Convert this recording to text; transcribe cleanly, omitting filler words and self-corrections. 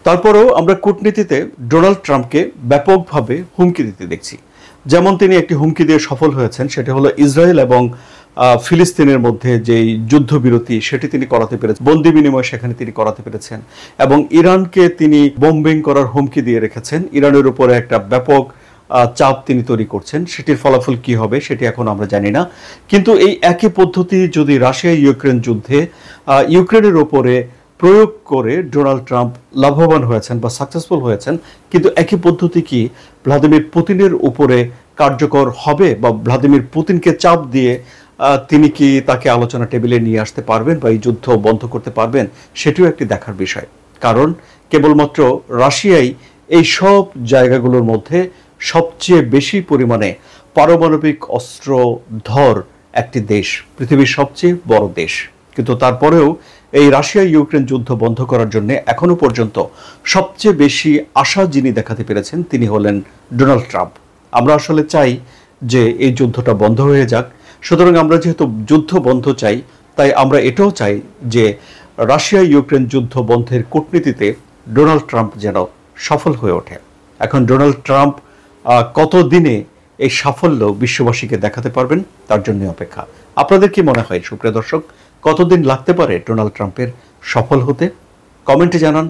তারপরেও আমরা কূটনীতিতে ডোনাল্ড ট্রাম্পকে ব্যাপকভাবে হুমকি দিতে দেখছি। যেমন তিনি একটি হুমকি দিয়ে সফল হয়েছেন, সেটি হলো ইসরায়েল এবং ফিলিস্তিনের মধ্যে যেই যুদ্ধবিরতি সেটি তিনি করাতে পেরেছেন, বন্দি বিনিময় সেখানে তিনি করাতে পেরেছেন, এবং ইরানকে তিনি বোম্বিং করার হুমকি দিয়ে রেখেছেন। ইরানের উপরে একটা ব্যাপক চাপ তিনি তৈরি করছেন। সেটির ফলাফল কি হবে সেটি এখন আমরা জানি না, কিন্তু এই একই পদ্ধতি যদি রাশিয়া ইউক্রেন যুদ্ধে ইউক্রেনের উপরে প্রয়োগ করে ডোনাল্ড ট্রাম্প লাভবান হয়েছেন বা সাকসেসফুল হয়েছেন, কিন্তু একই পদ্ধতি কি ভ্লাদিমির পুতিনের উপরে কার্যকর হবে, বা ভ্লাদিমির পুতিনকে চাপ দিয়ে তিনি কি তাকে আলোচনা টেবিলে নিয়ে আসতে পারবেন বা এই যুদ্ধ বন্ধ করতে পারবেন, সেটিও একটি দেখার বিষয়। কারণ কেবলমাত্র রাশিয়াই এই সব জায়গাগুলোর মধ্যে সবচেয়ে বেশি পরিমাণে পারমাণবিক অস্ত্রধর একটি দেশ, পৃথিবীর সবচেয়ে বড় দেশ। কিন্তু তারপরেও এই রাশিয়া ইউক্রেন যুদ্ধ বন্ধ করার জন্য এখনো পর্যন্ত সবচেয়ে বেশি আশা যিনি দেখাতে পেরেছেন তিনি হলেন ডোনাল্ড ট্রাম্প। আমরা আসলে চাই যে এই যুদ্ধটা বন্ধ হয়ে যাক। সুতরাং আমরা যেহেতু যুদ্ধ বন্ধ চাই, তাই আমরা এটাও চাই যে রাশিয়া ইউক্রেন যুদ্ধ বন্ধের কূটনীতিতে ডোনাল্ড ট্রাম্প যেন সফল হয়ে ওঠে। এখন ডোনাল্ড ট্রাম্প কতদিনে এই সাফল্য বিশ্ববাসীকে দেখাতে পারবেন তার জন্য অপেক্ষা। আপনাদের কি মনে হয় সুপ্রিয় দর্শক, কতদিন লাগতে পারে ডোনাল্ড ট্রাম্পের সফল হতে? কমেন্টে জানান।